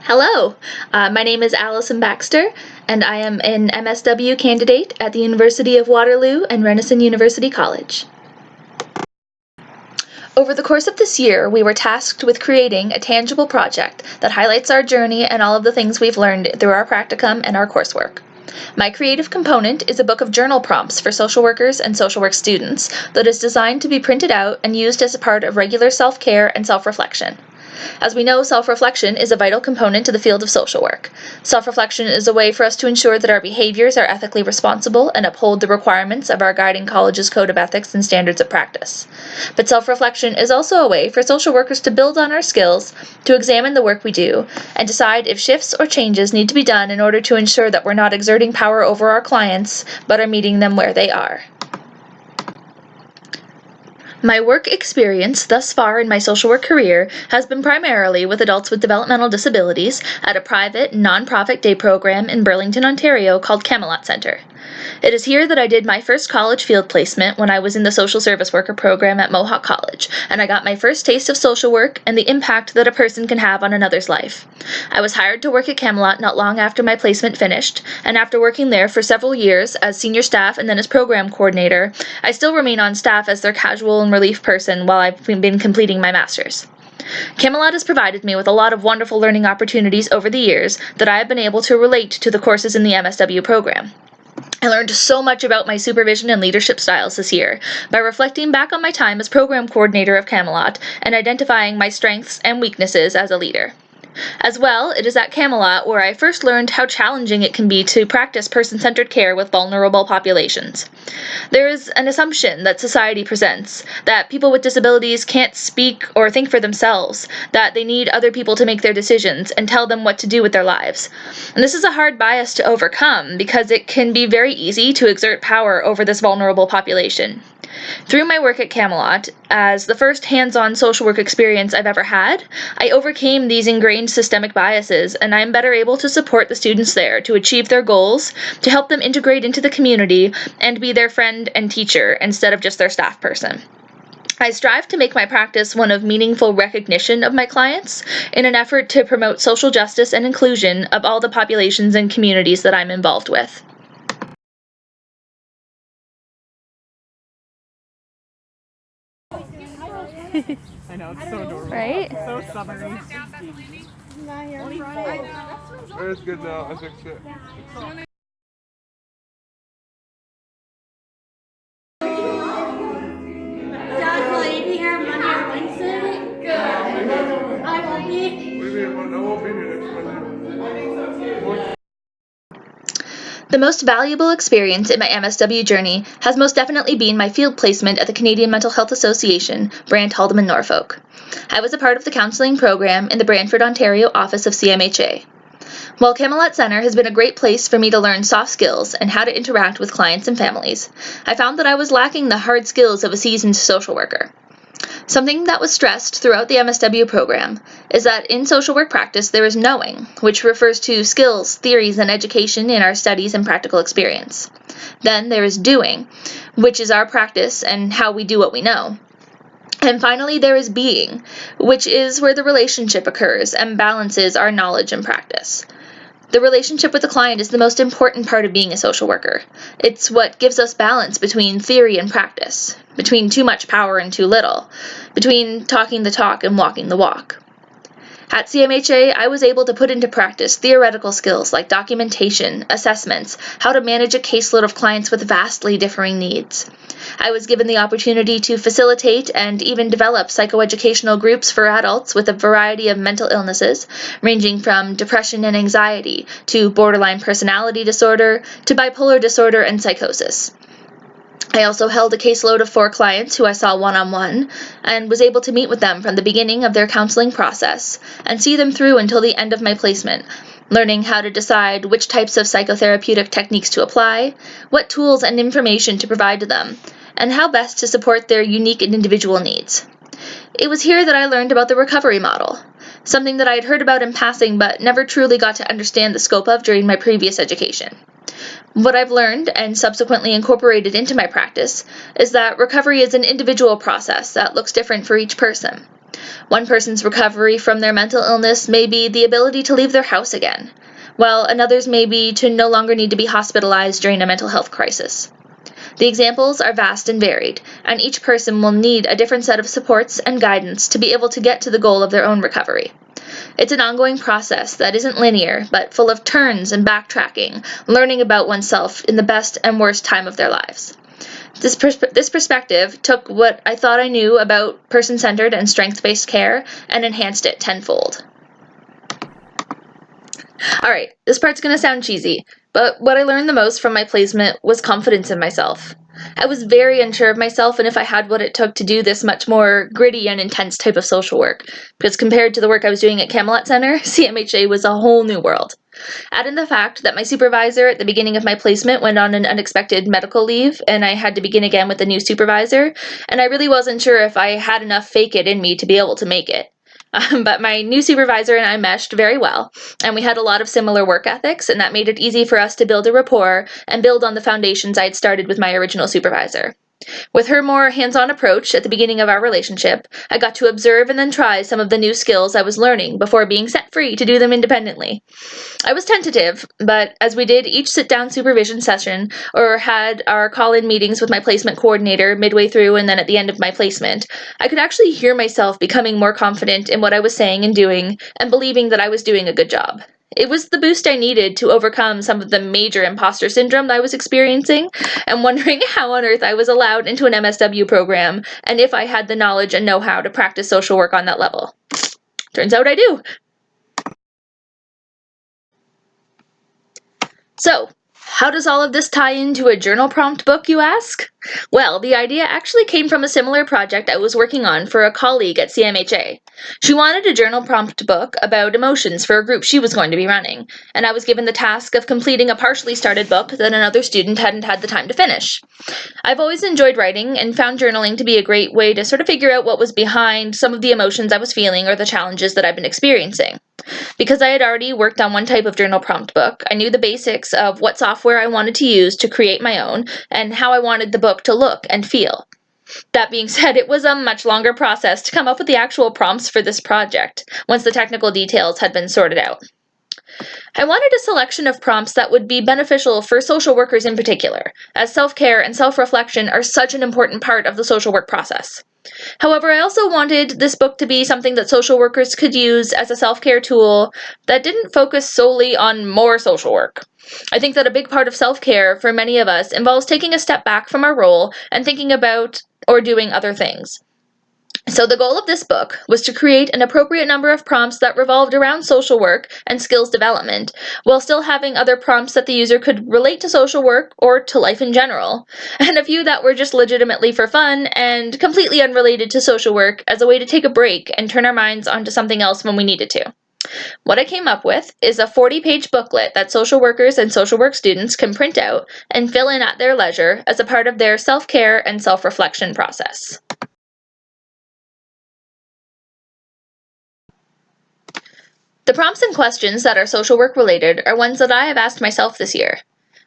Hello, my name is Allison Baxter, and I am an MSW candidate at the University of Waterloo and Renison University College. Over the course of this year, we were tasked with creating a tangible project that highlights our journey and all of the things we've learned through our practicum and our coursework. My creative component is a book of journal prompts for social workers and social work students that is designed to be printed out and used as a part of regular self-care and self-reflection. As we know, self-reflection is a vital component to the field of social work. Self-reflection is a way for us to ensure that our behaviors are ethically responsible and uphold the requirements of our guiding college's code of ethics and standards of practice. But self-reflection is also a way for social workers to build on our skills, to examine the work we do, and decide if shifts or changes need to be done in order to ensure that we're not exerting power over our clients, but are meeting them where they are. My work experience thus far in my social work career has been primarily with adults with developmental disabilities at a private, nonprofit day program in Burlington, Ontario called Camelot Centre. It is here that I did my first college field placement when I was in the social service worker program at Mohawk College, and I got my first taste of social work and the impact that a person can have on another's life. I was hired to work at Camelot not long after my placement finished, and after working there for several years as senior staff and then as program coordinator, I still remain on staff as their casual and relief person while I've been completing my master's. Camelot has provided me with a lot of wonderful learning opportunities over the years that I have been able to relate to the courses in the MSW program. I learned so much about my supervision and leadership styles this year by reflecting back on my time as program coordinator of Camelot and identifying my strengths and weaknesses as a leader. As well, it is at Camelot where I first learned how challenging it can be to practice person-centered care with vulnerable populations. There is an assumption that society presents that people with disabilities can't speak or think for themselves, that they need other people to make their decisions and tell them what to do with their lives. And this is a hard bias to overcome because it can be very easy to exert power over this vulnerable population. Through my work at Camelot, as the first hands-on social work experience I've ever had, I overcame these ingrained systemic biases, and I'm better able to support the students there to achieve their goals, to help them integrate into the community, and be their friend and teacher instead of just their staff person. I strive to make my practice one of meaningful recognition of my clients in an effort to promote social justice and inclusion of all the populations and communities that I'm involved with. I know, it's so adorable. Right? So summery. It's good now, I fixed it. Dad, will you be here Monday or Wednesday? Good. I won't be. I won't be here next Monday. The most valuable experience in my MSW journey has most definitely been my field placement at the Canadian Mental Health Association, Brant, Haldimand, Norfolk. I was a part of the counselling program in the Brantford, Ontario office of CMHA. While Camelot Centre has been a great place for me to learn soft skills and how to interact with clients and families, I found that I was lacking the hard skills of a seasoned social worker. Something that was stressed throughout the MSW program is that in social work practice there is knowing, which refers to skills, theories, and education in our studies and practical experience. Then there is doing, which is our practice and how we do what we know. And finally there is being, which is where the relationship occurs and balances our knowledge and practice. The relationship with the client is the most important part of being a social worker. It's what gives us balance between theory and practice, between too much power and too little, between talking the talk and walking the walk. At CMHA, I was able to put into practice theoretical skills like documentation, assessments, how to manage a caseload of clients with vastly differing needs. I was given the opportunity to facilitate and even develop psychoeducational groups for adults with a variety of mental illnesses, ranging from depression and anxiety to borderline personality disorder to bipolar disorder and psychosis. I also held a caseload of 4 clients who I saw one-on-one and was able to meet with them from the beginning of their counseling process and see them through until the end of my placement, learning how to decide which types of psychotherapeutic techniques to apply, what tools and information to provide to them, and how best to support their unique and individual needs. It was here that I learned about the recovery model, something that I had heard about in passing but never truly got to understand the scope of during my previous education. What I've learned and subsequently incorporated into my practice is that recovery is an individual process that looks different for each person. One person's recovery from their mental illness may be the ability to leave their house again, while another's may be to no longer need to be hospitalized during a mental health crisis. The examples are vast and varied, and each person will need a different set of supports and guidance to be able to get to the goal of their own recovery. It's an ongoing process that isn't linear, but full of turns and backtracking, learning about oneself in the best and worst time of their lives. This perspective took what I thought I knew about person-centered and strength-based care and enhanced it tenfold. Alright, this part's gonna sound cheesy, but what I learned the most from my placement was confidence in myself. I was very unsure of myself and if I had what it took to do this much more gritty and intense type of social work, because compared to the work I was doing at Camelot Center, CMHA was a whole new world. Add in the fact that my supervisor at the beginning of my placement went on an unexpected medical leave, and I had to begin again with a new supervisor, and I really wasn't sure if I had enough fake it in me to be able to make it. But my new supervisor and I meshed very well, and we had a lot of similar work ethics, and that made it easy for us to build a rapport and build on the foundations I had started with my original supervisor. With her more hands-on approach at the beginning of our relationship, I got to observe and then try some of the new skills I was learning before being set free to do them independently. I was tentative, but as we did each sit-down supervision session or had our call-in meetings with my placement coordinator midway through and then at the end of my placement, I could actually hear myself becoming more confident in what I was saying and doing and believing that I was doing a good job. It was the boost I needed to overcome some of the major imposter syndrome that I was experiencing and wondering how on earth I was allowed into an MSW program and if I had the knowledge and know-how to practice social work on that level. Turns out I do. So, how does all of this tie into a journal prompt book, you ask? Well, the idea actually came from a similar project I was working on for a colleague at CMHA. She wanted a journal prompt book about emotions for a group she was going to be running, and I was given the task of completing a partially started book that another student hadn't had the time to finish. I've always enjoyed writing and found journaling to be a great way to sort of figure out what was behind some of the emotions I was feeling or the challenges that I've been experiencing. Because I had already worked on one type of journal prompt book, I knew the basics of what software I wanted to use to create my own and how I wanted the book to look and feel. That being said, it was a much longer process to come up with the actual prompts for this project, once the technical details had been sorted out. I wanted a selection of prompts that would be beneficial for social workers in particular, as self-care and self-reflection are such an important part of the social work process. However, I also wanted this book to be something that social workers could use as a self-care tool that didn't focus solely on more social work. I think that a big part of self-care for many of us involves taking a step back from our role and thinking about or doing other things. So the goal of this book was to create an appropriate number of prompts that revolved around social work and skills development, while still having other prompts that the user could relate to social work or to life in general, and a few that were just legitimately for fun and completely unrelated to social work as a way to take a break and turn our minds onto something else when we needed to. What I came up with is a 40-page booklet that social workers and social work students can print out and fill in at their leisure as a part of their self-care and self-reflection process. The prompts and questions that are social work related are ones that I have asked myself this year.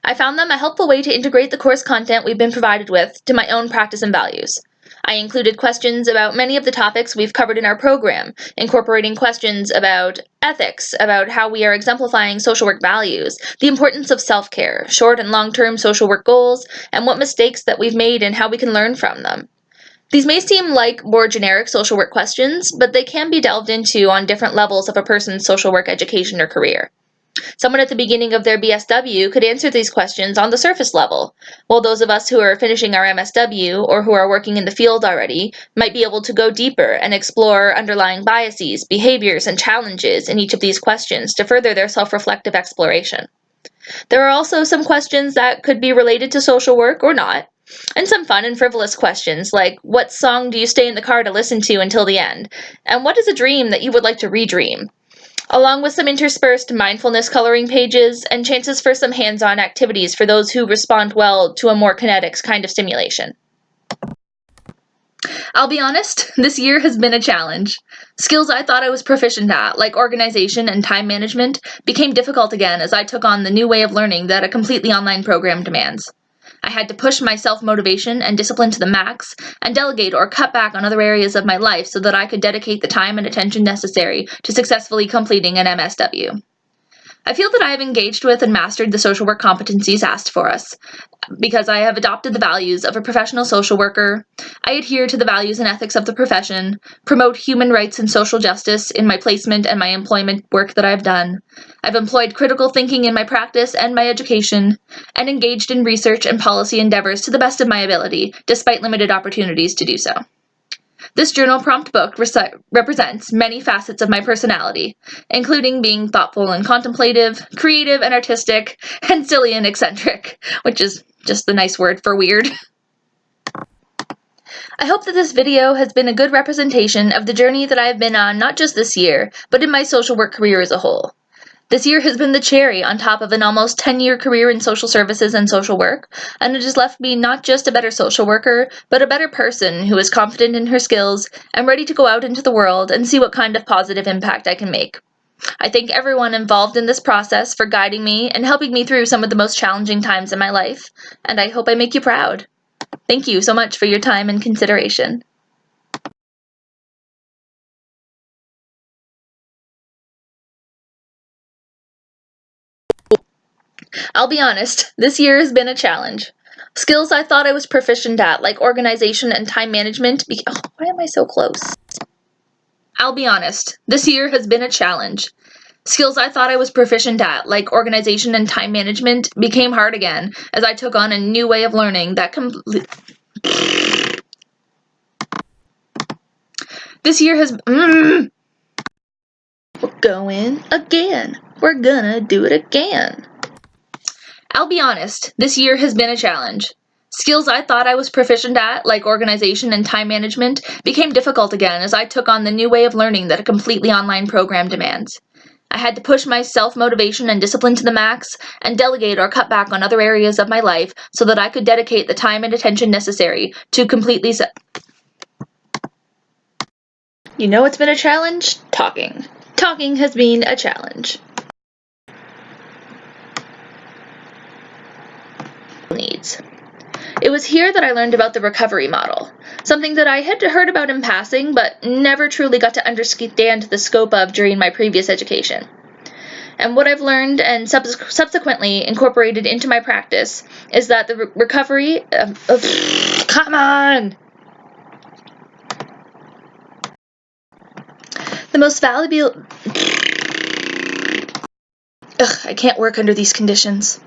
I found them a helpful way to integrate the course content we've been provided with to my own practice and values. I included questions about many of the topics we've covered in our program, incorporating questions about ethics, about how we are exemplifying social work values, the importance of self-care, short and long-term social work goals, and what mistakes that we've made and how we can learn from them. These may seem like more generic social work questions, but they can be delved into on different levels of a person's social work education or career. Someone at the beginning of their BSW could answer these questions on the surface level, while those of us who are finishing our MSW or who are working in the field already might be able to go deeper and explore underlying biases, behaviors, and challenges in each of these questions to further their self-reflective exploration. There are also some questions that could be related to social work or not, and some fun and frivolous questions like, what song do you stay in the car to listen to until the end? And what is a dream that you would like to redream? Along with some interspersed mindfulness coloring pages and chances for some hands-on activities for those who respond well to a more kinetic kind of stimulation. I'll be honest, this year has been a challenge. Skills I thought I was proficient at, like organization and time management, became difficult again as I took on the new way of learning that a completely online program demands. I had to push my self-motivation and discipline to the max and delegate or cut back on other areas of my life so that I could dedicate the time and attention necessary to successfully completing an MSW. I feel that I have engaged with and mastered the social work competencies asked for us because I have adopted the values of a professional social worker. I adhere to the values and ethics of the profession, promote human rights and social justice in my placement and my employment work that I've done. I've employed critical thinking in my practice and my education, and engaged in research and policy endeavors to the best of my ability, despite limited opportunities to do so. This journal prompt book represents many facets of my personality, including being thoughtful and contemplative, creative and artistic, and silly and eccentric, which is just the nice word for weird. I hope that this video has been a good representation of the journey that I have been on not just this year, but in my social work career as a whole. This year has been the cherry on top of an almost 10-year career in social services and social work, and it has left me not just a better social worker, but a better person who is confident in her skills and ready to go out into the world and see what kind of positive impact I can make. I thank everyone involved in this process for guiding me and helping me through some of the most challenging times in my life, and I hope I make you proud. Thank you so much for your time and consideration. I'll be honest, this year has been a challenge. Skills I thought I was proficient at, like organization and time management, why am I so close? I'll be honest, this year has been a challenge. Skills I thought I was proficient at, like organization and time management, became hard again as I took on a new way of learning that This year has We're going again. We're gonna do it again. I'll be honest, this year has been a challenge. Skills I thought I was proficient at, like organization and time management, became difficult again as I took on the new way of learning that a completely online program demands. I had to push my self-motivation and discipline to the max and delegate or cut back on other areas of my life so that I could dedicate the time and attention necessary to completely You know what's been a challenge? Talking. Talking has been a challenge. Needs. It was here that I learned about the recovery model, something that I had heard about in passing but never truly got to understand the scope of during my previous education. And what I've learned and subsequently incorporated into my practice is that the recovery come on! The most valuable I can't work under these conditions.